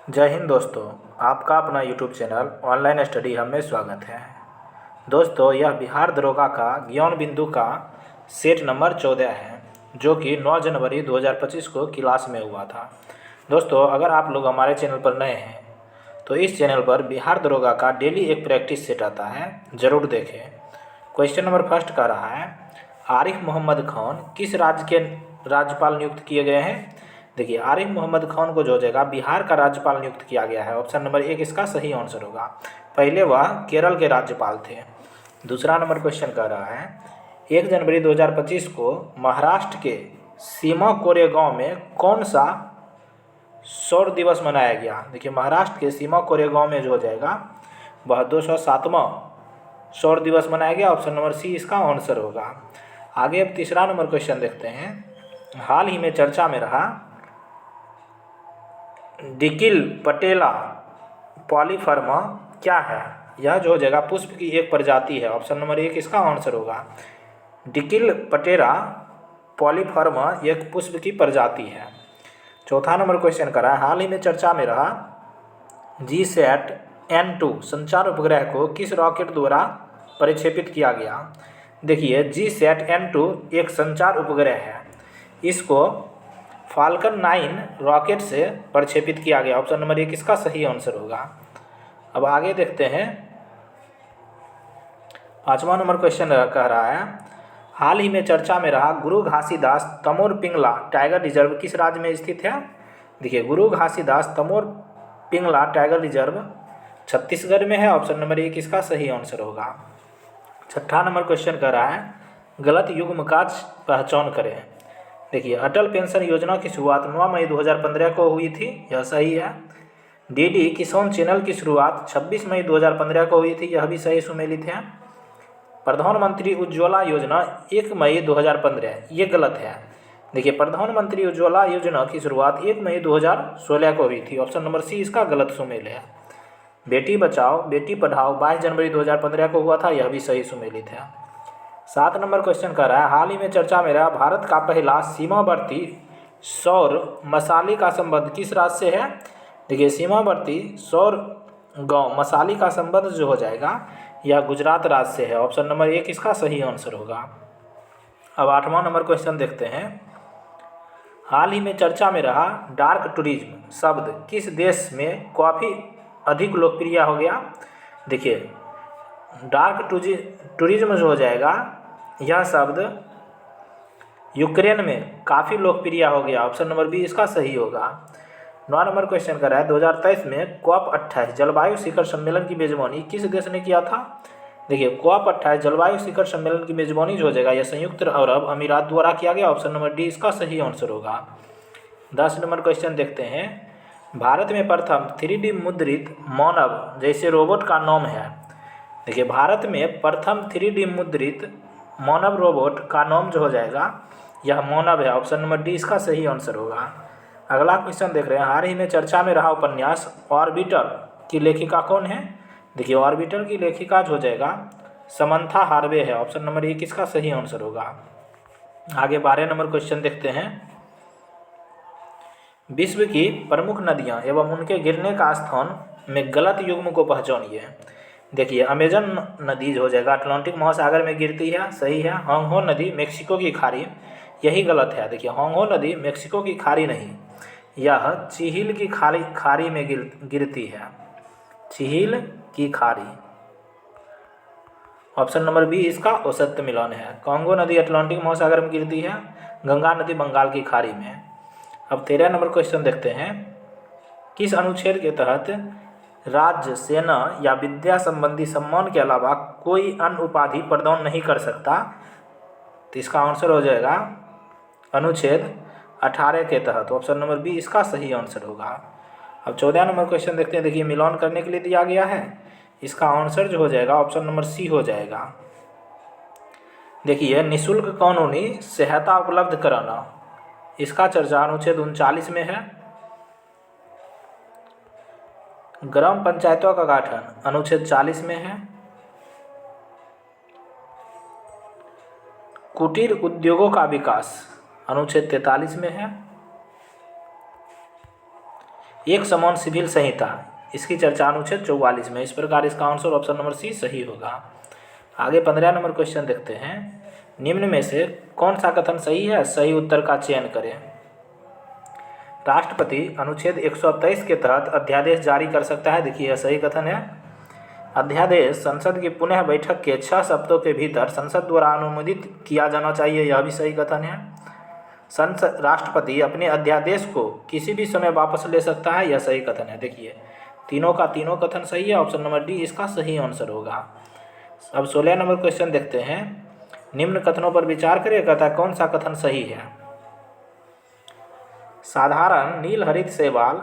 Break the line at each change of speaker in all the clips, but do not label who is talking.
जय हिंद दोस्तों। आपका अपना YouTube channel online study hub में स्वागत है। दोस्तों, यह बिहार दरोगा का ज्ञान बिंदु का सेट नंबर 14 है, जो कि 9 जनवरी 2025 को क्लास में हुआ था। दोस्तों, अगर आप लोग हमारे चैनल पर नए हैं तो इस चैनल पर बिहार दरोगा का डेली एक प्रैक्टिस सेट आता है, ज़रूर देखें। क्वेश्चन नंबर फर्स्ट का रहा है, आरिफ मोहम्मद खान किस राज्य के राज्यपाल नियुक्त किए गए हैं। देखिए, आरिफ मोहम्मद खान को जो हो जाएगा बिहार का राज्यपाल नियुक्त किया गया है। ऑप्शन नंबर 1 इसका सही आंसर होगा। पहले वह केरल के राज्यपाल थे। दूसरा नंबर क्वेश्चन कह रहा है, 1 जनवरी 2025 को महाराष्ट्र के सीमा कोरेगांव में कौन सा सौर दिवस मनाया गया। देखिए, महाराष्ट्र के सीमा कोरेगांव में जो हो जाएगा वह 207वां सौर दिवस मनाया गया। ऑप्शन नंबर सी इसका आंसर होगा। आगे अब तीसरा नंबर क्वेश्चन देखते हैं। हाल ही में चर्चा में रहा डिकिल पटेला पॉलीफर्मा क्या है। यह जो हो जाएगा पुष्प की एक प्रजाति है। ऑप्शन नंबर 1 इसका आंसर होगा। डिकिल पटेरा पॉलीफर्मा एक पुष्प की प्रजाति है। चौथा नंबर क्वेश्चन करा है, हाल ही में चर्चा में रहा GSAT-N2 संचार उपग्रह को किस रॉकेट द्वारा प्रक्षेपित किया गया। देखिए, GSAT-N2 एक संचार उपग्रह है। इसको फाल्कन 9 रॉकेट से प्रक्षेपित किया गया। ऑप्शन नंबर 1 इसका सही आंसर होगा। अब आगे देखते हैं। पांचवा नंबर क्वेश्चन कह रहा है, हाल ही में चर्चा में रहा गुरु घासीदास तमोर पिंगला टाइगर रिजर्व किस राज्य में स्थित है। देखिए, गुरु घासीदास तमोर पिंगला टाइगर रिजर्व छत्तीसगढ़ में है। ऑप्शन नंबर 1 इसका सही आंसर होगा। छठा नंबर क्वेश्चन कह रहा है, गलत युग्म का पहचान करें। देखिए, अटल पेंशन योजना की शुरुआत 9 मई 2015 को हुई थी, यह सही है। डीडी किसान चैनल की शुरुआत 26 मई 2015 को हुई थी, यह भी सही सुमेलित है। प्रधानमंत्री उज्ज्वला योजना 1 मई 2015, ये गलत है। देखिए, प्रधानमंत्री उज्ज्वला योजना की शुरुआत 1 मई 2016 को हुई थी। ऑप्शन नंबर सी इसका गलत सुमेल है। बेटी बचाओ बेटी पढ़ाओ 22 जनवरी 2015 को हुआ था, यह भी सही सुमेलित है। 7 नंबर क्वेश्चन कर रहा है, हाल ही में चर्चा में रहा भारत का पहला सीमावर्ती सौर मसाली का संबंध किस राज्य से है। देखिए, सीमावर्ती सौर गांव मसाली का संबंध जो हो जाएगा यह गुजरात राज्य से है। ऑप्शन नंबर 1 इसका सही आंसर होगा। अब 8वां नंबर क्वेश्चन देखते हैं। हाल ही में चर्चा में रहा डार्क टूरिज्म शब्द किस देश में काफ़ी अधिक लोकप्रिय हो गया। देखिए, डार्क टूरिज्म जो हो जाएगा यह शब्द यूक्रेन में काफ़ी लोकप्रिय हो गया। ऑप्शन नंबर बी इसका सही होगा। 9 नंबर क्वेश्चन कर रहा है, 2023 में COP28 जलवायु शिखर सम्मेलन की मेजबानी किस देश ने किया था। देखिए, COP28 जलवायु शिखर सम्मेलन की मेजबानी जो हो जाएगा यह संयुक्त अरब अमीरात द्वारा किया गया। ऑप्शन नंबर डी इसका सही आंसर होगा। 10 नंबर क्वेश्चन देखते हैं। भारत में प्रथम 3D मुद्रित मानव जैसे रोबोट का नाम है। देखिए, भारत में प्रथम 3D मुद्रित मानव रोबोट का नाम जो हो जाएगा यह मानव है। ऑप्शन नंबर डी इसका सही आंसर होगा। अगला क्वेश्चन देख रहे हैं, हाल ही में चर्चा में रहा उपन्यास ऑर्बिटर की लेखिका कौन है। देखिए, ऑर्बिटर की लेखिका जो हो जाएगा समंथा हार्वे है। ऑप्शन नंबर 1 इसका सही आंसर होगा। आगे 12 नंबर क्वेश्चन देखते हैं। विश्व की प्रमुख नदियां एवं उनके गिरने का स्थान में गलत युग्म को पहचानिए। देखिए, अमेजन नदी जो हो जाएगा अटलांटिक महासागर में गिरती है, सही है। होंगहो नदी मेक्सिको की खाड़ी, यही गलत है। देखिए, होंगहो नदी मेक्सिको की खाड़ी नहीं, यह चिहिल की खाड़ी में गिरती है। चिहिल की खाड़ी। ऑप्शन नंबर बी इसका औसत मिलान है। कांगो नदी अटलांटिक महासागर में गिरती है, गंगा नदी बंगाल की खाड़ी में। अब 13 नंबर क्वेश्चन देखते हैं। किस अनुच्छेद के तहत राज्य सेना या विद्या संबंधी सम्मान के अलावा कोई अन्य उपाधि प्रदान नहीं कर सकता। तो इसका आंसर हो जाएगा अनुच्छेद 18 के तहत। ऑप्शन नंबर बी इसका सही आंसर होगा। अब 14 नंबर क्वेश्चन देखते हैं। देखिए, मिलान करने के लिए दिया गया है, इसका आंसर जो हो जाएगा ऑप्शन नंबर सी हो जाएगा। देखिए, निःशुल्क कानूनी सहायता उपलब्ध कराना, इसका चर्चा अनुच्छेद 39 में है। ग्राम पंचायतों का गठन अनुच्छेद 40 में है। कुटीर उद्योगों का विकास अनुच्छेद 43 में है। एक समान सिविल संहिता, इसकी चर्चा अनुच्छेद 44 में। इस प्रकार इसका आंसर ऑप्शन नंबर सी सही होगा। आगे 15 नंबर क्वेश्चन देखते हैं। निम्न में से कौन सा कथन सही है? सही उत्तर का चयन करें। राष्ट्रपति अनुच्छेद 123 के तहत अध्यादेश जारी कर सकता है। देखिए यह सही कथन है। अध्यादेश संसद की पुनः बैठक के 6 हफ्तों के भीतर संसद द्वारा अनुमोदित किया जाना चाहिए। यह भी सही कथन है। संसद राष्ट्रपति अपने अध्यादेश को किसी भी समय वापस ले सकता है। यह सही कथन है। देखिए तीनों का तीनों कथन सही है। ऑप्शन नंबर डी इसका सही आंसर होगा। अब 16 नंबर क्वेश्चन देखते हैं। निम्न कथनों पर विचार करें, कहता है कौन सा कथन सही है? साधारण नील हरित शैवाल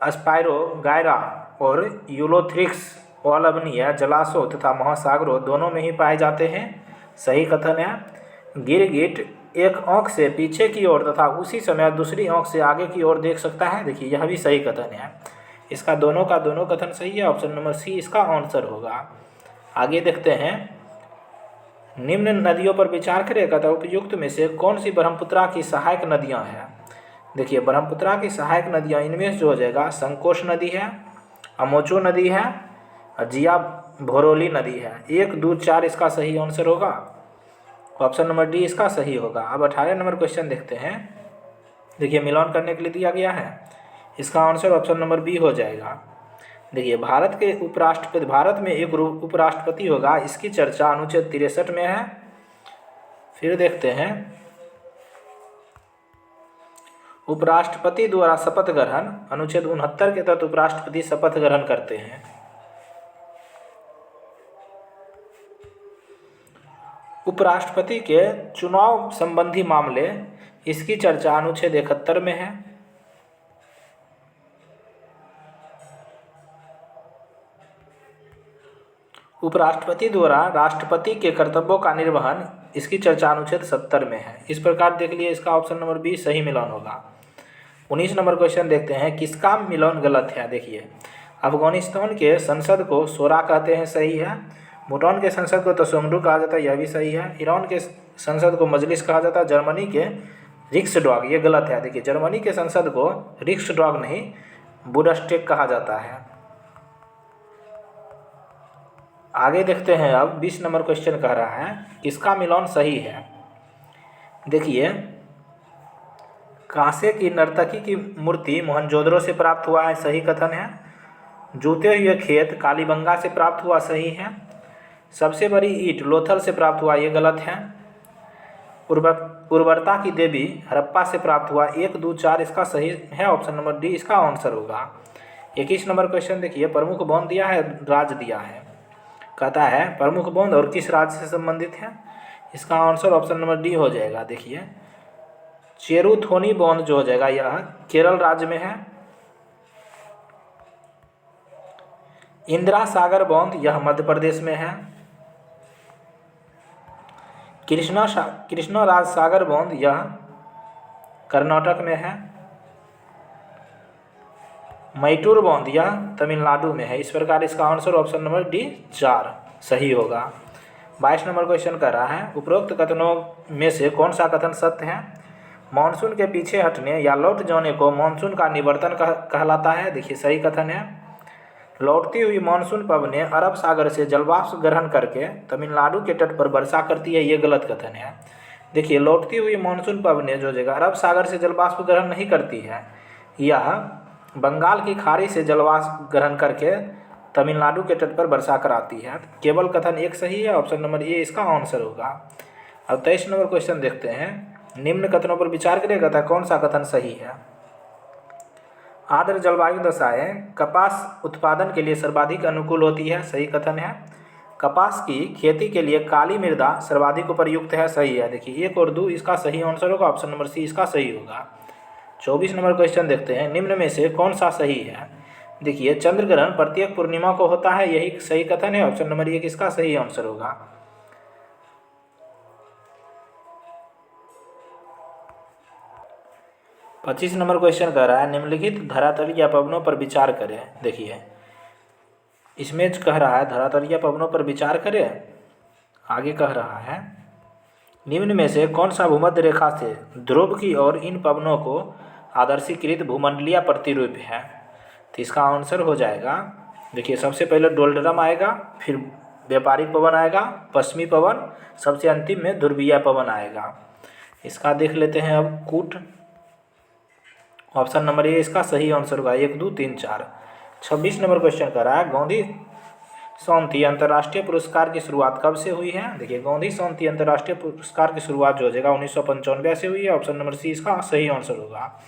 स्पाइरोगायरा और यूलोथ्रिक्स अलवणीय जलाशयों तथा महासागरों दोनों में ही पाए जाते हैं। सही कथन है। गिरगिट एक आंख से पीछे की ओर तथा उसी समय दूसरी आंख से आगे की ओर देख सकता है। देखिए यह भी सही कथन है। इसका दोनों का दोनों कथन सही है। ऑप्शन नंबर सी इसका आंसर होगा। आगे देखते हैं। निम्न नदियों पर विचार करें, कहता है उपयुक्त में से कौन सी ब्रह्मपुत्रा की सहायक नदियां हैं? देखिए ब्रह्मपुत्रा की सहायक नदियां इनमें जो हो जाएगा संकोश नदी है, अमोचो नदी है, जिया भोरोली नदी है। 1, 2, 4 इसका सही आंसर होगा। ऑप्शन नंबर डी इसका सही होगा। अब 18 नंबर क्वेश्चन देखते हैं। देखिए मिलान करने के लिए दिया गया है। इसका आंसर ऑप्शन नंबर बी हो जाएगा। देखिए भारत में एक उपराष्ट्रपति होगा। इसकी चर्चा अनुच्छेद 63 में है। फिर देखते हैं उपराष्ट्रपति द्वारा शपथ ग्रहण, अनुच्छेद 69 के तहत उपराष्ट्रपति शपथ ग्रहण करते हैं। उपराष्ट्रपति के चुनाव संबंधी मामले, इसकी चर्चा अनुच्छेद 71 में है। उपराष्ट्रपति द्वारा राष्ट्रपति के कर्तव्यों का निर्वहन, इसकी चर्चा अनुच्छेद 70 में है। इस प्रकार देख लिए इसका ऑप्शन नंबर बी सही मिलान होगा। 19 नंबर क्वेश्चन देखते हैं। किसका मिलान गलत है? देखिए अफगानिस्तान के संसद को शोरा कहते हैं। सही है। भूटान के संसद को तसोंगडू कहा जाता है। यह भी सही है। ईरान के संसद को मजलिस कहा जाता है। जर्मनी के रिक्सडॉग, ये गलत है। देखिए जर्मनी के संसद को रिक्सडॉग नहीं बुंडस्टैग कहा जाता है। आगे देखते हैं। अब 20 नंबर क्वेश्चन कह रहा है किसका मिलान सही है? देखिए कांसे की नर्तकी की मूर्ति मोहनजोदड़ो से प्राप्त हुआ है। सही कथन है। जूते हुए खेत कालीबंगा से प्राप्त हुआ। सही है। सबसे बड़ी ईंट लोथल से प्राप्त हुआ। ये गलत है। उर्वरता की देवी हड़प्पा से प्राप्त हुआ। 1, 2, 4 इसका सही है। ऑप्शन नंबर डी इसका आंसर होगा। 21 नंबर क्वेश्चन देखिए। प्रमुख बौद्ध दिया है, राज्य दिया है। कहता है प्रमुख बौद्ध और किस राज्य से संबंधित है? इसका आंसर ऑप्शन नंबर डी हो जाएगा। देखिए चेरुथोनी बौद्ध जो हो जाएगा यह केरल राज्य में है। इंदिरा सागर बौद्ध यह मध्य प्रदेश में है। कृष्णा राज सागर बौद्ध यह कर्नाटक में है। मैटूर बौद्ध यह तमिलनाडु में है। इस प्रकार इसका आंसर ऑप्शन नंबर डी 4 सही होगा। 22 नंबर क्वेश्चन कर रहा है उपरोक्त कथनों में से कौन सा कथन सत्य है? मानसून के पीछे हटने या लौट जाने को मानसून का निवर्तन कहलाता है। देखिए सही कथन है। लौटती हुई मानसून पवनें अरब सागर से जलवाष्प ग्रहण करके तमिलनाडु के तट पर वर्षा करती है। ये गलत कथन है। देखिए लौटती हुई मानसून पवनें जो जगह अरब सागर से जलवाष्प ग्रहण नहीं करती है, यह बंगाल की खाड़ी से जलवाष्प ग्रहण करके तमिलनाडु के तट पर वर्षा कराती है। केवल कथन एक सही है। ऑप्शन नंबर ए इसका आंसर होगा। अब 23 नंबर क्वेश्चन देखते हैं। निम्न कथनों पर विचार करेगा था कौन सा कथन सही है? आर्द्र जलवायु दशाएं कपास उत्पादन के लिए सर्वाधिक अनुकूल होती है। सही कथन है। कपास की खेती के लिए काली मृदा सर्वाधिक उपयुक्त है। सही है। देखिए 1 और 2 इसका सही आंसर होगा। ऑप्शन नंबर सी इसका सही होगा। 24 नंबर क्वेश्चन देखते हैं। निम्न में से कौन सा सही है? देखिए चंद्र ग्रहण प्रत्येक पूर्णिमा को होता है। यही सही कथन है। ऑप्शन नंबर 1 इसका सही आंसर होगा। 25 नंबर क्वेश्चन कह रहा है निम्नलिखित धरातलीय पवनों पर विचार करें। देखिए इसमें कह रहा है धरातलीय पवनों पर विचार करें। आगे कह रहा है निम्न में से कौन सा भूमध्य रेखा से ध्रुव की ओर इन पवनों को आदर्शीकृत भूमंडलीय प्रतिरूप है? तो इसका आंसर हो जाएगा, देखिए सबसे पहले डोलड्रम आएगा, फिर व्यापारिक पवन आएगा, पश्चिमी पवन, सबसे अंतिम में ध्रुवीय पवन आएगा। इसका देख लेते हैं अब कूट। ऑप्शन नंबर ए इसका सही आंसर होगा, 1 2 3 4। 26 नंबर क्वेश्चन कर रहा है, गांधी शांति अंतर्राष्ट्रीय पुरस्कार की शुरुआत कब से हुई है? देखिए गांधी शांति अंतर्राष्ट्रीय पुरस्कार की शुरुआत जो हो जाएगा 1995 से हुई है। ऑप्शन नंबर सी इसका सही आंसर होगा।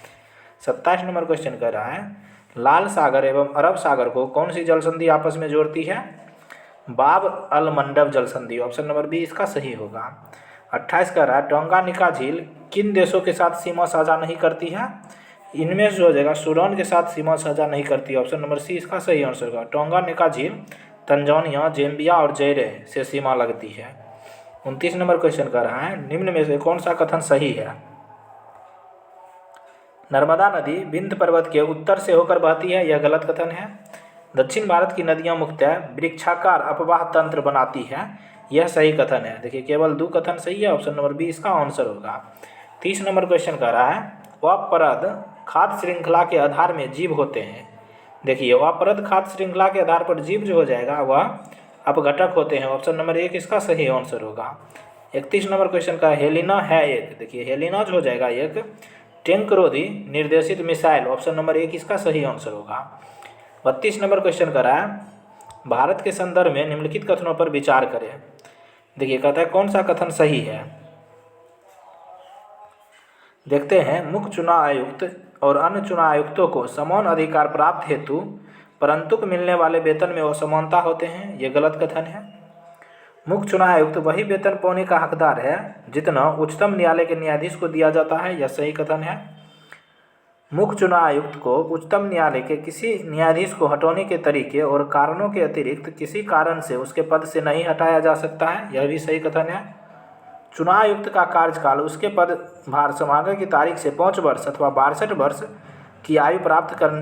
27 नंबर क्वेश्चन कर रहा है, लाल सागर एवं अरब सागर को कौन सी जल संधि आपस में जोड़ती है? बाब अल मंडब जल संधि। ऑप्शन नंबर बी इसका सही होगा। 28 कर रहा है, टोंगानिका झील किन देशों के साथ सीमा साझा नहीं करती है? इनमें जो हो जाएगा सूडान के साथ सीमा साझा नहीं करती है। ऑप्शन नंबर सी इसका सही आंसर होगा। टोंगानिका झील तंजानिया, ज़ैम्बिया और जैरे से सीमा लगती है। 29 नंबर क्वेश्चन कर रहा है, निम्न में से कौन सा कथन सही है? नर्मदा नदी विंध्य पर्वत के उत्तर से होकर बहती है, यह गलत कथन है। दक्षिण भारत की नदियां मुख्यतः वृक्षाकार अपवाह तंत्र बनाती है, यह सही कथन है। देखिए केवल 2 कथन सही है। ऑप्शन नंबर बी इसका आंसर होगा। 30 नंबर क्वेश्चन कर रहा है, अपरद खाद्य श्रृंखला के आधार में जीव होते हैं। देखिए अपरद खाद्य श्रृंखला के आधार पर जीव जो हो जाएगा वह अपघटक होते हैं। ऑप्शन नंबर 1 इसका सही आंसर होगा। 31 नंबर क्वेश्चन का हेलिना है एक, देखिए हेलिना जो हो जाएगा एक टैंकरोधी निर्देशित मिसाइल। ऑप्शन नंबर 1 इसका सही आंसर होगा। 32 नंबर क्वेश्चन कर रहा है, भारत के संदर्भ में निम्नलिखित कथनों पर विचार करें। देखिए कहता है कौन सा कथन सही है, देखते हैं। मुख्य चुनाव आयुक्त और अन्य चुनाव आयुक्तों को समान अधिकार प्राप्त हेतु परंतु मिलने वाले वेतन में असमानता होते हैं, ये गलत कथन है। मुख्य चुनाव आयुक्त वही वेतन पाने का हकदार है जितना उच्चतम न्यायालय के न्यायाधीश को दिया जाता है, यह सही कथन है। मुख्य चुनाव आयुक्त को उच्चतम न्यायालय के किसी न्यायाधीश को हटाने के तरीके और कारणों के अतिरिक्त किसी कारण से उसके पद से नहीं हटाया जा सकता है, यह भी सही कथन है। चुनाव आयुक्त का कार्यकाल उसके पदभार संभालने की तारीख से 5 वर्ष अथवा 62 वर्ष की आयु प्राप्त कर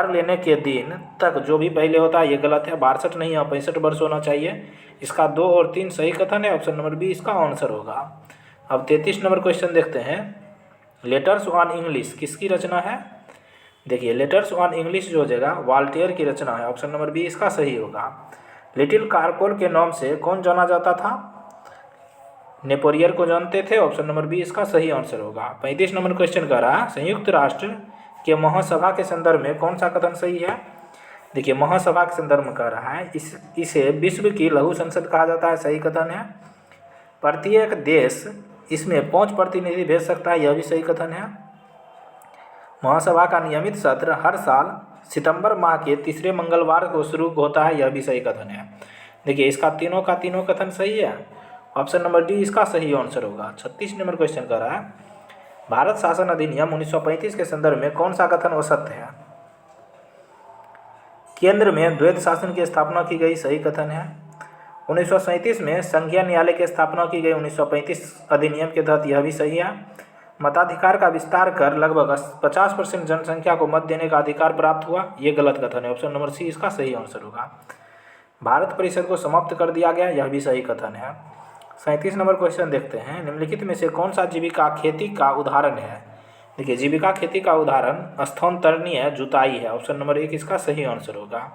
लेने के दिन तक जो भी पहले होता है, ये गलत है। 62 नहीं है, 65 वर्ष होना चाहिए। इसका 2 और 3 सही कथन है। ऑप्शन नंबर बी इसका आंसर होगा। अब 33 नंबर क्वेश्चन देखते हैं, लेटर्स ऑन इंग्लिश किसकी रचना है? देखिए लेटर्स ऑन इंग्लिश जो हो जाएगा वॉल्टेयर की रचना है। ऑप्शन नंबर बी इसका सही होगा। लिटिल कारकोल के नाम से कौन जाना जाता था? नेपोलियन को जानते थे। ऑप्शन नंबर बी इसका सही आंसर होगा। 35 नंबर क्वेश्चन कर रहा है, संयुक्त राष्ट्र के महासभा के संदर्भ में कौन सा कथन सही है? देखिए महासभा के संदर्भ में कह रहा है, इसे विश्व की लघु संसद कहा जाता है, सही कथन है। प्रत्येक देश इसमें 5 प्रतिनिधि भेज सकता है, यह भी सही कथन है। महासभा का नियमित सत्र हर साल सितंबर माह के तीसरे मंगलवार को शुरू होता है, यह भी सही कथन है। देखिए इसका तीनों का तीनों कथन सही है। ऑप्शन नंबर डी इसका सही आंसर होगा। 36 नंबर क्वेश्चन कर रहा है, भारत शासन अधिनियम 1935 के संदर्भ में कौन सा कथन असत्य है? केंद्र में द्वैत शासन की स्थापना की गई, सही कथन है। 1937 में संघीय न्यायालय की स्थापना की गई 1935 अधिनियम के तहत, यह भी सही है। मताधिकार का विस्तार कर लगभग 50% जनसंख्या को मत देने का अधिकार प्राप्त हुआ, ये गलत कथन है। ऑप्शन नंबर सी इसका सही आंसर होगा। भारत परिषद को समाप्त कर दिया गया, यह भी सही कथन है। 37 नंबर क्वेश्चन देखते हैं, निम्नलिखित में से कौन सा जीविका खेती का उदाहरण है? देखिए जीविका खेती का उदाहरण स्थानांतरणीय जुताई है। ऑप्शन नंबर 1 इसका सही आंसर होगा।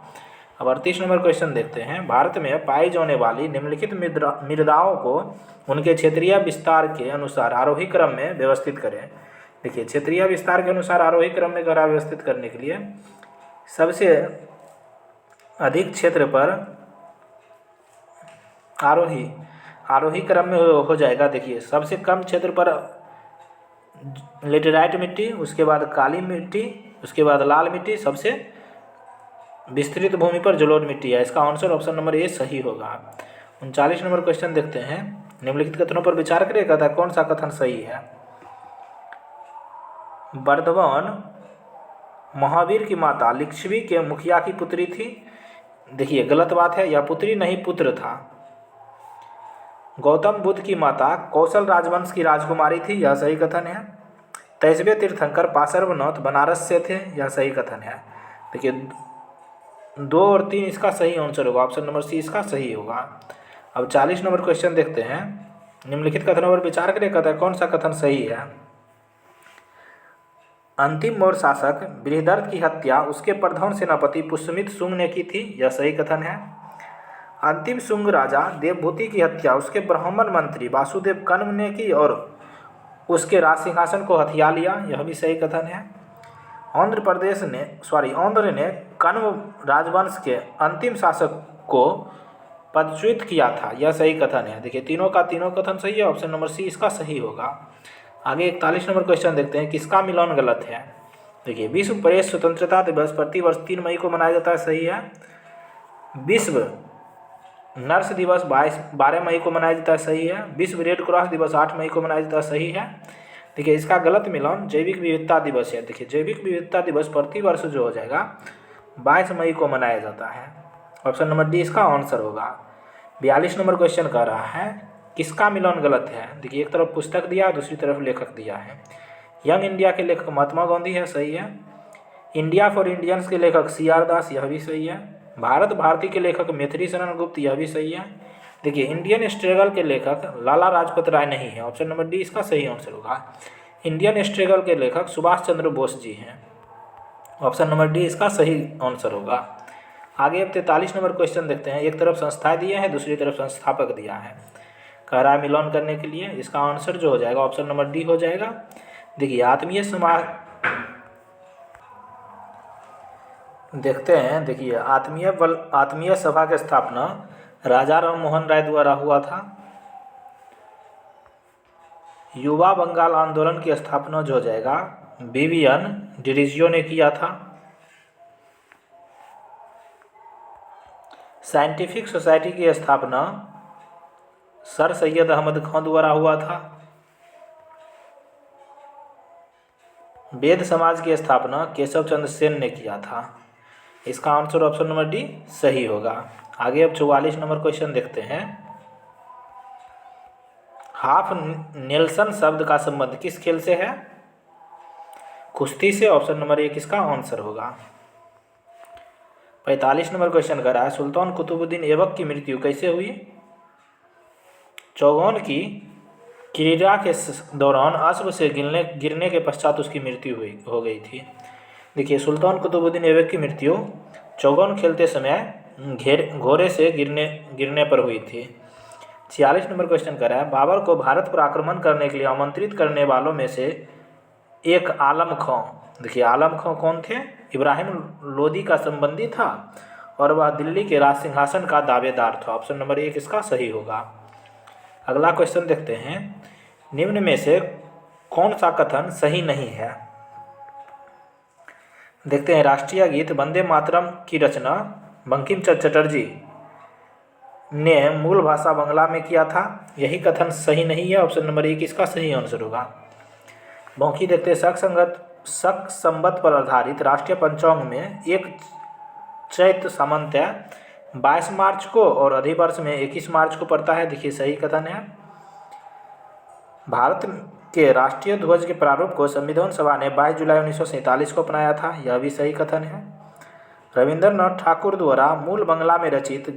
अब 38 नंबर क्वेश्चन देखते हैं, भारत में पाई जाने वाली निम्नलिखित मृदाओं को उनके क्षेत्रीय विस्तार के अनुसार आरोही क्रम में व्यवस्थित करें। देखिए क्षेत्रीय विस्तार के अनुसार आरोही क्रम में गहरा व्यवस्थित करने के लिए सबसे अधिक क्षेत्र पर आरोही क्रम में हो जाएगा। देखिए सबसे कम क्षेत्र पर लेटेराइट मिट्टी, उसके बाद काली मिट्टी, उसके बाद लाल मिट्टी, सबसे विस्तृत भूमि पर जलोढ़ मिट्टी है। इसका आंसर ऑप्शन नंबर ए सही होगा। 39 नंबर क्वेश्चन देखते हैं, निम्नलिखित कथनों पर विचार करें, कहता है कौन सा कथन सही है? बर्धमान महावीर की माता लिच्छवी के मुखिया की पुत्री थी। देखिए गलत बात है, यह पुत्री नहीं पुत्र था। गौतम बुद्ध की माता कौशल राजवंश की राजकुमारी थी, यह सही कथन है। 23वें तीर्थंकर पार्श्वनाथ बनारस से थे, यह सही कथन है। देखिए 2 और 3 इसका सही आंसर होगा। ऑप्शन नंबर सी इसका सही होगा। अब 40 नंबर क्वेश्चन देखते हैं, निम्नलिखित कथनों पर विचार करें, कहता है कौन सा कथन सही है? अंतिम मौर्य शासक बृहदर्थ की हत्या उसके प्रधान सेनापति पुष्यमित्र शुंग ने की थी, यह सही कथन है। अंतिम शुंग राजा देवभूति की हत्या उसके ब्राह्मण मंत्री वासुदेव कन्व ने की और उसके राज सिंहासन को हथिया लिया, यह भी सही कथन है। आंध्र ने कन्व राजवंश के अंतिम शासक को पदच्युत किया था, यह सही कथन है। देखिए तीनों का तीनों कथन सही है, ऑप्शन नंबर सी इसका सही होगा। आगे 41 नंबर क्वेश्चन देखते हैं, किसका मिलान गलत है। देखिए विश्व प्रेस स्वतंत्रता दिवस प्रतिवर्ष 3 मई को मनाया जाता है, सही है। विश्व नर्स दिवस 12 मई को मनाया जाता है, सही है। विश्व रेड क्रॉस दिवस 8 मई को मनाया जाता है, सही है। देखिए इसका गलत मिलान जैविक विविधता दिवस है। देखिए जैविक विविधता दिवस प्रतिवर्ष जो हो जाएगा 22 मई को मनाया जाता है, ऑप्शन नंबर डी इसका आंसर होगा। 42 नंबर क्वेश्चन कह रहा है किसका मिलान गलत है। देखिए एक तरफ पुस्तक दिया, दूसरी तरफ लेखक दिया है। यंग इंडिया के लेखक महात्मा गांधी है, सही है। इंडिया फॉर इंडियंस के लेखक CR दास, यह भी सही है। भारत भारती के लेखक मैथिली शरण गुप्त, यह भी सही है। देखिए इंडियन स्ट्रगल के लेखक लाला लाजपत राय नहीं है, ऑप्शन नंबर डी इसका सही आंसर होगा। इंडियन स्ट्रगल के लेखक सुभाष चंद्र बोस जी हैं, ऑप्शन नंबर डी इसका सही आंसर होगा। आगे अब 43 नंबर क्वेश्चन देखते हैं। एक तरफ संस्थाएं दिए हैं, दूसरी तरफ संस्थापक दिया है। कह रहा है मिलान करने के लिए, इसका आंसर जो हो जाएगा ऑप्शन नंबर डी हो जाएगा। देखिए आत्मीय समाज देखते हैं। देखिए आत्मीय सभा की स्थापना राजा राम मोहन राय द्वारा हुआ था। युवा बंगाल आंदोलन की स्थापना जो हो जाएगा विवियन डिरीजियो ने किया था। साइंटिफिक सोसाइटी की स्थापना सर सैयद अहमद खान द्वारा हुआ था। वेद समाज की स्थापना केशव चंद्र सेन ने किया था, इसका आंसर ऑप्शन नंबर डी सही होगा। आगे अब 44 नंबर क्वेश्चन देखते हैं। हाफ नेल्सन शब्द का संबंध किस खेल से है। कुश्ती से, ऑप्शन नंबर 1 इसका आंसर होगा। 45 नंबर क्वेश्चन कर रहा है सुल्तान कुतुबुद्दीन ऐबक की मृत्यु कैसे हुई। चौगान की क्रीड़ा के दौरान अश्व से गिरने के पश्चात उसकी मृत्यु हो गई थी। देखिए सुल्तान कुतुबुद्दीन ऐबक की मृत्यु चौगान खेलते समय घोड़े से गिरने पर हुई थी। 46 नंबर क्वेश्चन कर रहा है बाबर को भारत पर आक्रमण करने के लिए आमंत्रित करने वालों में से एक आलम खां। देखिए आलम खां कौन थे, इब्राहिम लोदी का संबंधी था और वह दिल्ली के राज सिंहासन का दावेदार था, ऑप्शन नंबर 1 इसका सही होगा। अगला क्वेश्चन देखते हैं, निम्न में से कौन सा कथन सही नहीं है। देखते हैं, राष्ट्रीय गीत वंदे मातरम की रचना बंकिम चंद्र चटर्जी ने मूल भाषा बांग्ला में किया था, यही कथन सही नहीं है, ऑप्शन नंबर 1 इसका सही आंसर होगा। बाकी देखते हैं, शक संवत पर आधारित राष्ट्रीय पंचांग में एक चैत्र सामंत्य 22 मार्च को और अधिवर्ष में 21 मार्च को पड़ता है, देखिए सही कथन है। भारत के राष्ट्रीय ध्वज के प्रारूप को संविधान सभा ने 22 जुलाई 1947 को अपनाया था, यह भी सही कथन है। रविंद्रनाथ ठाकुर द्वारा मूल बांग्ला में रचित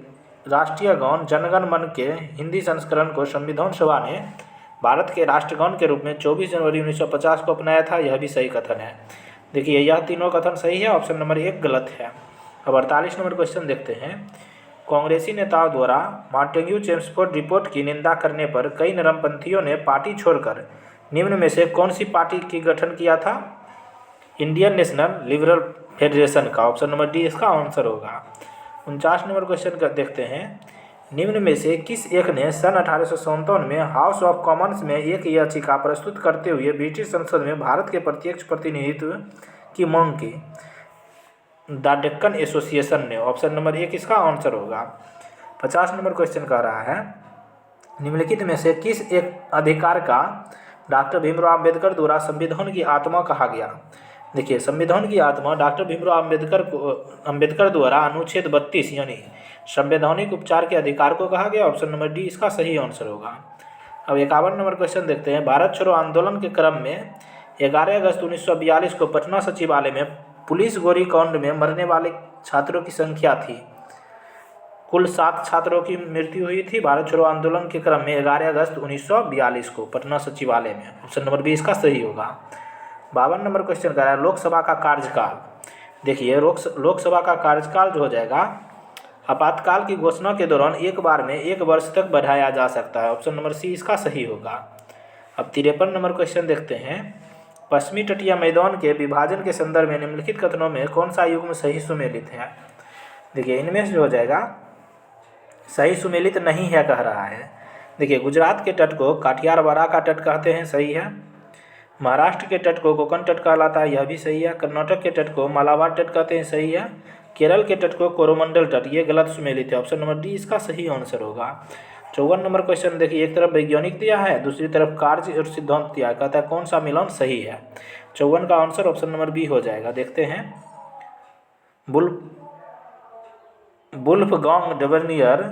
राष्ट्रीय गान जनगण मन के हिंदी संस्करण को संविधान सभा ने भारत के राष्ट्रगान के रूप में 24 जनवरी 1950 को अपनाया था, यह भी सही कथन है। देखिए यह तीनों कथन सही है, ऑप्शन नंबर 1 गलत है। अब 48 नंबर क्वेश्चन देखते हैं, कांग्रेसी नेताओं द्वारा मॉन्टेग्यू चेम्सफोर्ड रिपोर्ट की निंदा करने पर कई नरमपंथियों ने पार्टी छोड़कर निम्न में से कौन सी पार्टी की गठन किया था। इंडियन नेशनल लिबरल फेडरेशन का, ऑप्शन नंबर डी इसका आंसर होगा। 49 नंबर क्वेश्चन देखते हैं, निम्न में से किस एक ने सन 1857 में हाउस ऑफ कॉमन्स में एक याचिका प्रस्तुत करते हुए ब्रिटिश संसद में भारत के प्रत्यक्ष प्रतिनिधित्व की मांग की। द डेक्कन एसोसिएशन ने, ऑप्शन नंबर 1 इसका आंसर होगा। 50 नंबर क्वेश्चन कह रहा है, निम्नलिखित में से किस एक अधिकार का डॉक्टर भीमराव अम्बेडकर द्वारा संविधान की आत्मा कहा गया। देखिए संविधान की आत्मा डॉक्टर भीमराव अम्बेडकर द्वारा अनुच्छेद 32 यानी संवैधानिक उपचार के अधिकार को कहा गया, ऑप्शन नंबर डी इसका सही आंसर होगा। अब 51 नंबर क्वेश्चन देखते हैं, भारत छोड़ो आंदोलन के क्रम में 11 अगस्त 1942 को पटना सचिवालय में पुलिस गोलीकांड में मरने वाले छात्रों की संख्या थी। कुल 7 छात्रों की मृत्यु हुई थी भारत छोड़ो आंदोलन के क्रम में 11 अगस्त 1942 को पटना सचिवालय में, ऑप्शन नंबर बी इसका सही होगा। 52 नंबर क्वेश्चन कह रहा है लोकसभा का कार्यकाल। देखिए लोकसभा का कार्यकाल जो हो जाएगा आपातकाल की घोषणा के दौरान एक बार में 1 वर्ष तक बढ़ाया जा सकता है। ऑप्शन नंबर सी इसका सही होगा। अब 53 नंबर क्वेश्चन देखते हैं। पश्चिमी तटीय मैदान के विभाजन के संदर्भ में निम्नलिखित कथनों में कौन सा युग्म सही सुमेलित है। देखिए इनमें से जो हो जाएगा सही सुमेलित नहीं है कह रहा है। देखिए गुजरात के तट को काठियारवाड़ा का तट कहते हैं, सही है। महाराष्ट्र के तट को कोंकण तट कहलाता है, यह भी सही है। कर्नाटक के तट को मालाबार तट कहते हैं, सही है। केरल के तट को कोरोमंडल तट, ये गलत सुमेलित है। ऑप्शन नंबर डी इसका सही आंसर होगा। 54 नंबर क्वेश्चन देखिए, एक तरफ वैज्ञानिक दिया है, दूसरी तरफ कार्य और सिद्धांत दिया है, कहता है कौन सा मिलान सही है। 54 का आंसर ऑप्शन नंबर बी हो जाएगा। देखते हैं। वुल्फगांग डबर्नियर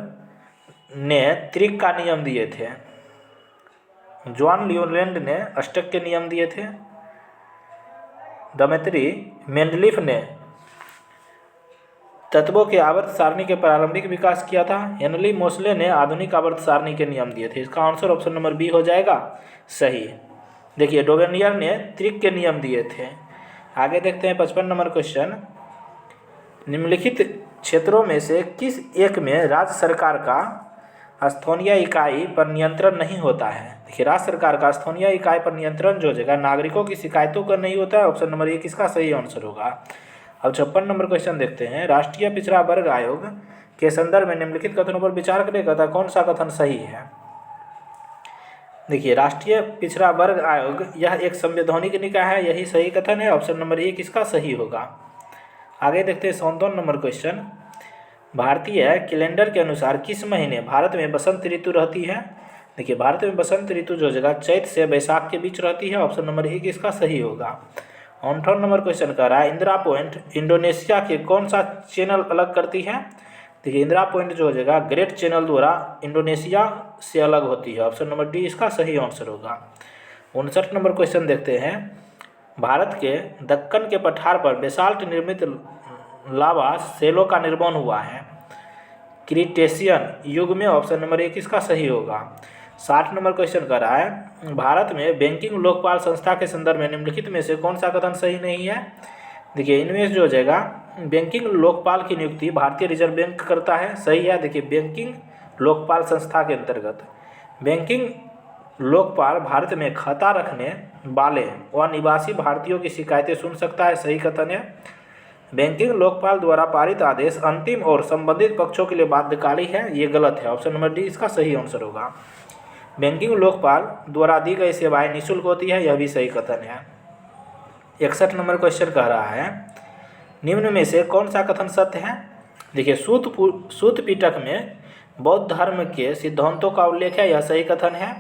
ने त्रिक का नियम दिए थे। जॉन लियोलैंड ने अष्टक के नियम दिए थे। दमित्री मेंडलीफ ने तत्वों के आवर्त सारणी के प्रारंभिक विकास किया था। हेनरी मोसले ने आधुनिक आवर्त सारणी के नियम दिए थे। इसका आंसर ऑप्शन नंबर बी हो जाएगा, सही। देखिए डोवेनियर ने त्रिक के नियम दिए थे। आगे देखते हैं 55 नंबर क्वेश्चन। निम्नलिखित क्षेत्रों में से किस एक में राज्य सरकार का स्थानीय इकाई पर नियंत्रण नहीं होता है। देखिए राज्य सरकार का स्थानीय इकाई पर नियंत्रण जो जगह नागरिकों की शिकायतों का नहीं होता है। ऑप्शन नंबर 1 इसका सही आंसर होगा। अब 56 नंबर क्वेश्चन देखते हैं। राष्ट्रीय पिछड़ा वर्ग आयोग के संदर्भ में निम्नलिखित कथनों पर विचार करेगा, था कौन सा कथन सही है। देखिए राष्ट्रीय पिछड़ा वर्ग आयोग यह एक संवैधानिक निकाय है, यही सही कथन है। ऑप्शन नंबर 1 इसका सही होगा। आगे देखते हैं 57 नंबर क्वेश्चन। भारतीय कैलेंडर के अनुसार किस महीने भारत में बसंत ऋतु रहती है। देखिए भारत में बसंत ऋतु जो जगह चैत से वैशाख के बीच रहती है। ऑप्शन नंबर 1 इसका सही होगा। 58 नंबर क्वेश्चन कर रहा है इंदिरा पॉइंट इंडोनेशिया के कौन सा चैनल अलग करती है। देखिए इंदिरा पॉइंट जो हो जाएगा ग्रेट चैनल द्वारा इंडोनेशिया से अलग होती है। ऑप्शन नंबर डी इसका सही आंसर होगा। 59 नंबर क्वेश्चन देखते हैं। भारत के दक्कन के पठार पर बेसाल्ट निर्मित लावा सेलों का निर्माण हुआ है क्रीटेशियन युग में। ऑप्शन नंबर 1 इसका सही होगा। 60 नंबर क्वेश्चन कर रहा है भारत में बैंकिंग लोकपाल संस्था के संदर्भ में निम्नलिखित में से कौन सा कथन सही नहीं है। देखिए इनमें जो हो जाएगा बैंकिंग लोकपाल की नियुक्ति भारतीय रिजर्व बैंक करता है, सही है। देखिए बैंकिंग लोकपाल संस्था के अंतर्गत बैंकिंग लोकपाल भारत में खाता रखने वाले व निवासी भारतीयों की शिकायतें सुन सकता है, सही कथन है। बैंकिंग लोकपाल द्वारा पारित आदेश अंतिम और संबंधित पक्षों के लिए बाध्यकारी है, ये गलत है। ऑप्शन नंबर डी इसका सही आंसर होगा। बैंकिंग लोकपाल द्वारा दी गई सेवाएं निःशुल्क होती है, यह भी सही कथन है। 61 नंबर क्वेश्चन कह रहा है निम्न में से कौन सा कथन सत्य है। देखिए सूत पिटक में बौद्ध धर्म के सिद्धांतों का उल्लेख है, यह सही कथन है।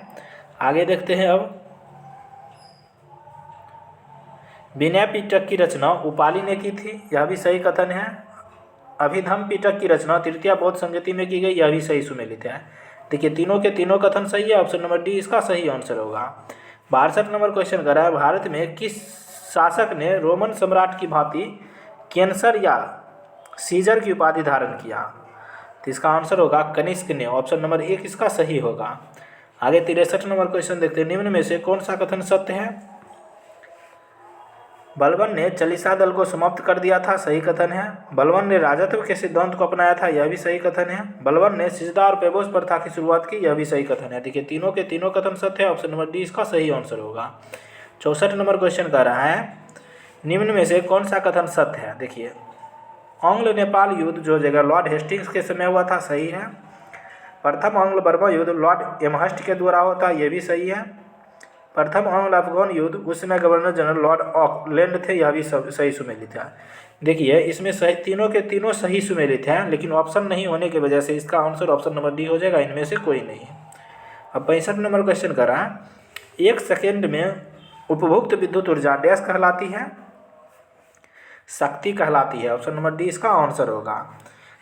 आगे देखते हैं। अब विनय पिटक की रचना उपाली ने की थी, यह भी सही कथन है। अभिधम पिटक की रचना तृतीय बौद्ध संगति में की गई, यह भी सही सुमेलित है। देखिए तीनों के तीनों कथन सही है। ऑप्शन नंबर डी इसका सही आंसर होगा। 62 नंबर क्वेश्चन कर रहा है भारत में किस शासक ने रोमन सम्राट की भांति कैंसर या सीजर की उपाधि धारण किया। तो इसका आंसर होगा कनिष्क ने। ऑप्शन नंबर 1 इसका सही होगा। आगे 63 नंबर क्वेश्चन देखते हैं। निम्न में से कौन सा कथन सत्य है। बलबन ने चालीसा दल को समाप्त कर दिया था, सही कथन है। बलबन ने राजत्व के सिद्धांत को अपनाया था, यह भी सही कथन है। बलबन ने सिजदा और पेबोस प्रथा की शुरुआत की, यह भी सही कथन है। देखिए तीनों के तीनों कथन सत्य है। ऑप्शन नंबर डी इसका सही आंसर होगा। 64 नंबर क्वेश्चन कह रहा है निम्न में से कौन सा कथन सत्य है। देखिए आंग्ल नेपाल युद्ध जो जगह लॉर्ड हेस्टिंग्स के समय हुआ था, सही है। प्रथम आंग्ल बर्मा युद्ध लॉर्ड एमहर्स्ट के द्वारा होता, यह भी सही है। प्रथम आंग्ल अफगान युद्ध उस समय गवर्नर जनरल लॉर्ड ऑकलैंड थे, यह भी सही सुमेलित है। देखिए इसमें सही तीनों के तीनों सही सुमेलित हैं, लेकिन ऑप्शन नहीं होने की वजह से इसका आंसर ऑप्शन नंबर डी हो जाएगा, इनमें से कोई नहीं। अब 65 नंबर क्वेश्चन कर रहा है 1 सेकेंड में उपभोक्त विद्युत ऊर्जा डैश कहलाती है, शक्ति कहलाती है। ऑप्शन नंबर डी इसका आंसर होगा।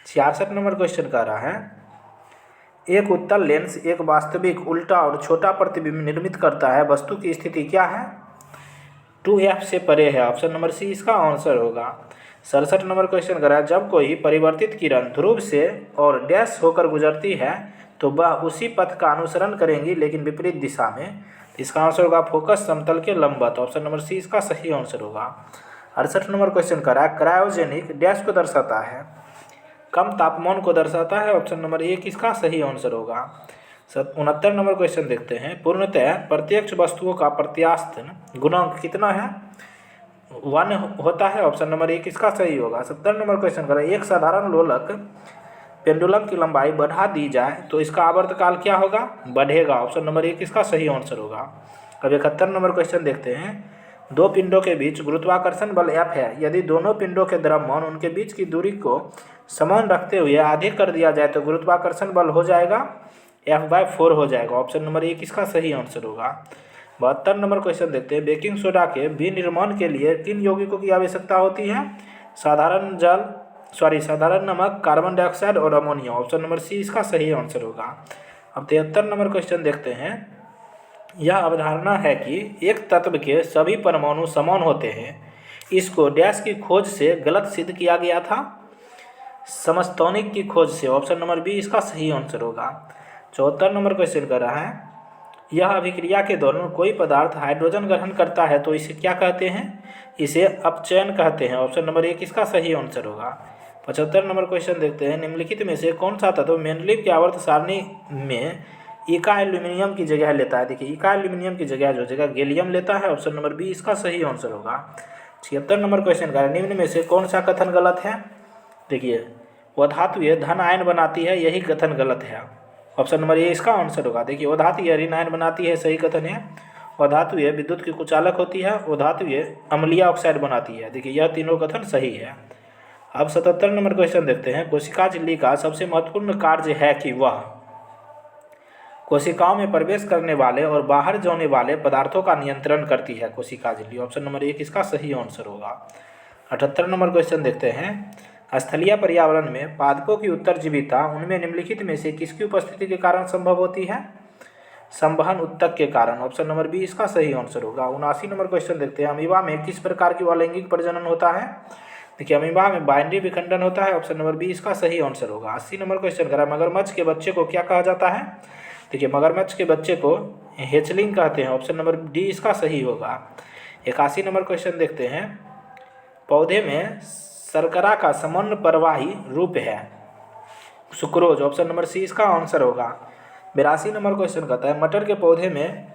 66 नंबर क्वेश्चन कर रहा है एक उत्तल लेंस एक वास्तविक उल्टा और छोटा प्रतिबिंब निर्मित करता है, वस्तु की स्थिति क्या है। 2f से परे है। ऑप्शन नंबर सी इसका आंसर होगा। 67 नंबर क्वेश्चन कर रहा है जब कोई परिवर्तित किरण ध्रुव से और डैश होकर गुजरती है तो वह उसी पथ का अनुसरण करेंगी लेकिन विपरीत दिशा में। इसका आंसर होगा फोकस समतल के लंबवत। ऑप्शन नंबर सी इसका सही आंसर होगा। 68 नंबर क्वेश्चन कर रहा है क्रायोजेनिक डैश को दर्शाता है, कम तापमान को दर्शाता है। ऑप्शन नंबर ए किसका सही आंसर होगा। 69 नंबर क्वेश्चन देखते हैं, पूर्णतः प्रत्यक्ष वस्तुओं का प्रत्यास्थ गुणांक कितना है, 1 होता है। ऑप्शन नंबर ए किसका सही होगा। 70 नंबर क्वेश्चन कर रहा है, एक साधारण लोलक पेंडुलम की लंबाई बढ़ा दी जाए तो इसका आवर्तकाल क्या होगा, बढ़ेगा। ऑप्शन नंबर ए किसका सही आंसर होगा। अब 71 नंबर क्वेश्चन देखते हैं, दो पिंडों के बीच गुरुत्वाकर्षण बल F है, यदि दोनों पिंडों के द्रव्यमान उनके बीच की दूरी को समान रखते हुए आधे कर दिया जाए तो गुरुत्वाकर्षण बल हो जाएगा F/4 हो जाएगा। ऑप्शन नंबर ए किसका सही आंसर होगा। 72 नंबर क्वेश्चन देखते हैं, बेकिंग सोडा के विनिर्माण के लिए किन यौगिकों की आवश्यकता होती है, साधारण नमक, कार्बन डाइऑक्साइड और अमोनिया। ऑप्शन नंबर सी इसका सही आंसर होगा। अब 73 नंबर क्वेश्चन देखते हैं, यह अवधारणा है कि एक तत्व के सभी परमाणु समान होते हैं, इसको डैश की खोज से गलत सिद्ध किया गया था, समस्थानिक की खोज से। ऑप्शन नंबर बी इसका सही आंसर होगा। 74 नंबर क्वेश्चन कर रहा है, यह अभिक्रिया के दौरान कोई पदार्थ हाइड्रोजन ग्रहण करता है तो इसे क्या कहते हैं, इसे अपचयन कहते हैं। ऑप्शन नंबर ए किसका सही आंसर होगा। 75 नंबर क्वेश्चन देखते हैं, निम्नलिखित में से कौन सा तत्व मेंडलीव की आवर्त सारणी में इका एल्यूमिनियम की जगह लेता है। देखिए इका एल्यूमिनियम की जगह जो जगह गैलियम लेता है। ऑप्शन नंबर बी इसका सही आंसर होगा। 76 नंबर क्वेश्चन का, निम्न में से कौन सा कथन गलत है। देखिए वह धातु धन आयन बनाती है, यही कथन गलत है। ऑप्शन नंबर ए इसका आंसर होगा। देखिए वो धातु ऋण आयन बनाती है, सही कथन है। वह धातु विद्युत की कुचालक होती है, वो धातु अम्लीय ऑक्साइड बनाती है। देखिए यह तीनों कथन सही है। अब 77 नंबर क्वेश्चन देखते हैं, कोशिका झिल्ली का सबसे महत्वपूर्ण कार्य है कि वह कोशिकाओं में प्रवेश करने वाले और बाहर जाने वाले पदार्थों का नियंत्रण करती है, कोशिका झिल्ली। ऑप्शन नंबर 1 इसका सही आंसर होगा। 78 नंबर क्वेश्चन देखते हैं, स्थलीय पर्यावरण में पादपों की उत्तरजीविता उनमें निम्नलिखित में से किसकी उपस्थिति के कारण संभव होती है, संवहन उत्तक के कारण। ऑप्शन नंबर बी इसका सही आंसर होगा। 79 नंबर क्वेश्चन देखते हैं, अमीबा में किस प्रकार की अलैंगिक प्रजनन होता है। देखिए अमीबा में बाइनरी विखंडन होता है। ऑप्शन नंबर बी इसका सही आंसर होगा। 80 नंबर क्वेश्चन करा, मगरमच्छ के बच्चे को क्या कहा जाता है। देखिए मगरमच्छ के बच्चे को हेचलिंग कहते हैं। ऑप्शन नंबर डी इसका सही होगा। 81 नंबर क्वेश्चन देखते हैं, पौधे में शर्करा का सामान्य प्रवाही रूप है सुक्रोज। ऑप्शन नंबर सी इसका आंसर होगा। 82 नंबर क्वेश्चन कहता है, मटर के पौधे में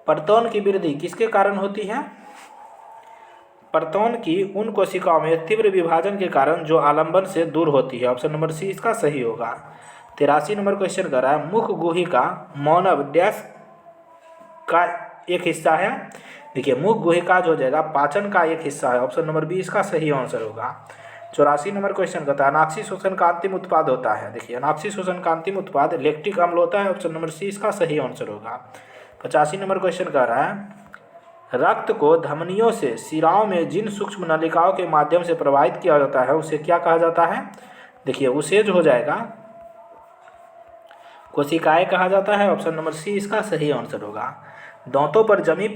परतौन की वृद्धि किसके कारण होती है। परतौन की उन कोशिकाओं में तीव्र विभाजन के कारण जो आलंबन से दूर होती है। ऑप्शन नंबर सी इसका सही होगा। 83 नंबर क्वेश्चन कर रहा है, मुख गुहिका मानव डैश का एक हिस्सा है। देखिए मुख गुहिका जो हो जाएगा पाचन का एक हिस्सा है। ऑप्शन नंबर बी इसका सही आंसर होगा। 84 नंबर क्वेश्चन कहता है, अनाक्षी शोषण का अंतिम उत्पाद होता है। देखिए अनाक्षी शोषण का अंतिम उत्पाद लैक्टिक अम्ल होता है। ऑप्शन नंबर सी इसका सही आंसर होगा। 85 नंबर क्वेश्चन कह रहा है, रक्त को धमनियों से शिराओं में जिन सूक्ष्म नलिकाओं के माध्यम से प्रवाहित किया जाता है उसे क्या कहा जाता है। देखिए उसे जो हो जाएगा कोशिकाएं कहा जाता है। ऑप्शन नंबर सी इसका सही आंसर होगा। दांतों पर जमी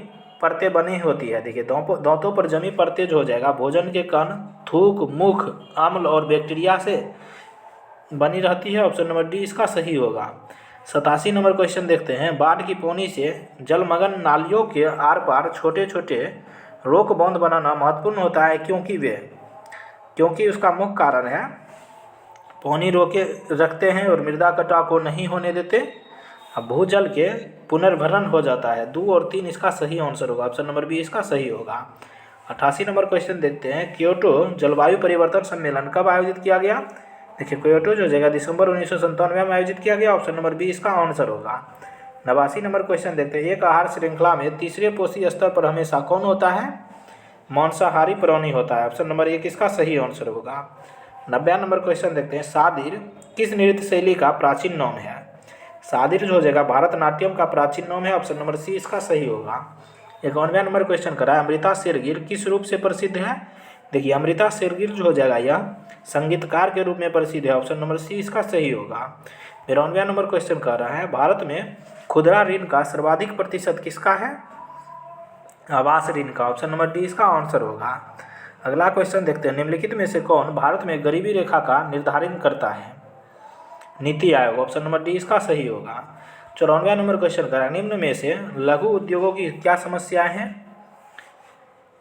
परतें बनी होती है। देखिए दांतों पर जमी परतें जो हो जाएगा भोजन के कण, थूक, मुख, अम्ल और बैक्टीरिया से बनी रहती है। ऑप्शन नंबर डी इसका सही होगा। 87 नंबर क्वेश्चन देखते हैं, बाढ़ की पौनी से जलमग्न नालियों के आर पार छोटे छोटे रोक बांध बनाना महत्वपूर्ण होता है क्योंकि उसका मुख्य कारण है पौनी रोके रखते हैं और मृदा कटाव को नहीं होने देते। अब भूजल के पुनर्भरण हो जाता है। 2 और 3 इसका सही आंसर होगा। ऑप्शन नंबर बी इसका सही होगा। 88 नंबर क्वेश्चन देखते हैं, क्योटो जलवायु परिवर्तन सम्मेलन कब आयोजित किया गया। देखिए क्योटो जो जगह दिसंबर 1997 में आयोजित किया गया। ऑप्शन नंबर बी इसका आंसर होगा। 89 नंबर क्वेश्चन देखते हैं, एक आहार श्रृंखला में तीसरे पोषी स्तर पर हमेशा कौन होता है, मांसाहारी प्राणी होता है। ऑप्शन नंबर 1 इसका सही आंसर होगा। 90 नंबर क्वेश्चन देखते हैं, सादिर किस नृत्य शैली का प्राचीन नाम है। सादिर जो हो जाएगा भारतनाट्यम का प्राचीन नाम है। ऑप्शन नंबर सी इसका सही होगा। 91 नंबर क्वेश्चन करा, अमृता शेरगिल किस रूप से प्रसिद्ध है। देखिए अमृता शेरगिल जो हो जाएगा यह संगीतकार के रूप में प्रसिद्ध है। ऑप्शन नंबर सी इसका सही होगा। 92 नंबर क्वेश्चन कह रहा है, भारत में खुदरा ऋण का सर्वाधिक प्रतिशत किसका है, आवास ऋण का। ऑप्शन नंबर डी इसका आंसर होगा। अगला क्वेश्चन देखते हैं, निम्नलिखित में से कौन भारत में गरीबी रेखा का निर्धारण करता है, NITI Aayog. Option number D इसका सही होगा। 94 नंबर क्वेश्चन करा, निम्न में से लघु उद्योगों की क्या समस्याएं हैं।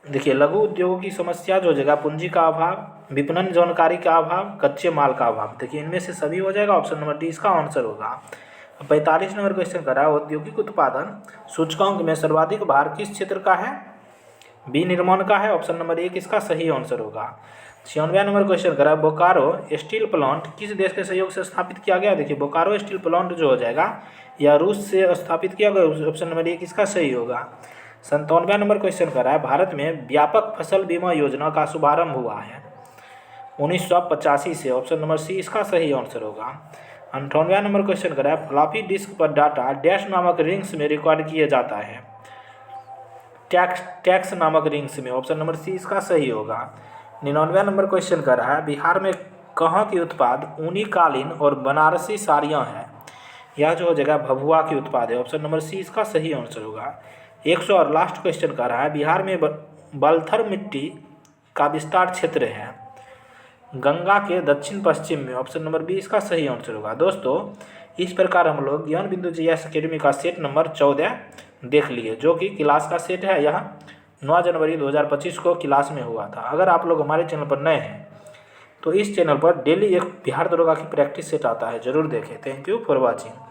देखिए लघु उद्योगों की समस्या जो जगह पूंजी का अभाव, विपणन जानकारी का अभाव, कच्चे माल का अभाव। देखिए इनमें से सभी हो जाएगा, ऑप्शन नंबर डी इसका आंसर होगा। 45 नंबर क्वेश्चन करा, औद्योगिक उत्पादन सूचकांक में सर्वाधिक भार किस क्षेत्र का है। बी निर्माण का है, ऑप्शन नंबर 1 इसका सही आंसर होगा। 96 नंबर क्वेश्चन करा, बोकारो स्टील प्लांट किस देश के सहयोग से स्थापित किया गया। देखिए बोकारो स्टील प्लांट जो हो जाएगा या रूस से स्थापित किया गया, ऑप्शन नंबर 1 इसका सही होगा। 97 नंबर क्वेश्चन करा है, भारत में व्यापक फसल बीमा योजना का शुभारंभ हुआ है 1985 से, ऑप्शन नंबर सी इसका सही आंसर होगा। 98 नंबर क्वेश्चन करा है, फ्लॉपी डिस्क पर डाटा डैश नामक रिंग्स में रिकॉर्ड किया जाता है। टैक्स नामक रिंग्स में, ऑप्शन नंबर सी इसका सही होगा। 99 नंबर क्वेश्चन कर रहा है, बिहार में कहाँ की उत्पाद ऊनी कालीन और बनारसी साड़ियाँ हैं। यह जो जगह भभुआ की उत्पाद है, ऑप्शन नंबर सी इसका सही आंसर होगा। 100 और लास्ट क्वेश्चन कर रहा है, बिहार में बलथर मिट्टी का विस्तार क्षेत्र है गंगा के दक्षिण पश्चिम में, ऑप्शन नंबर बी इसका सही आंसर होगा। दोस्तों इस प्रकार हम लोग ज्ञान बिंदु जीएस अकेडमी का सेट नंबर 14 देख लिए, जो कि क्लास का सेट है। यह 9 जनवरी 2025 को क्लास में हुआ था। अगर आप लोग हमारे चैनल पर नए हैं तो इस चैनल पर डेली एक बिहार दरोगा की प्रैक्टिस सेट आता है, जरूर देखें। Thank you for watching.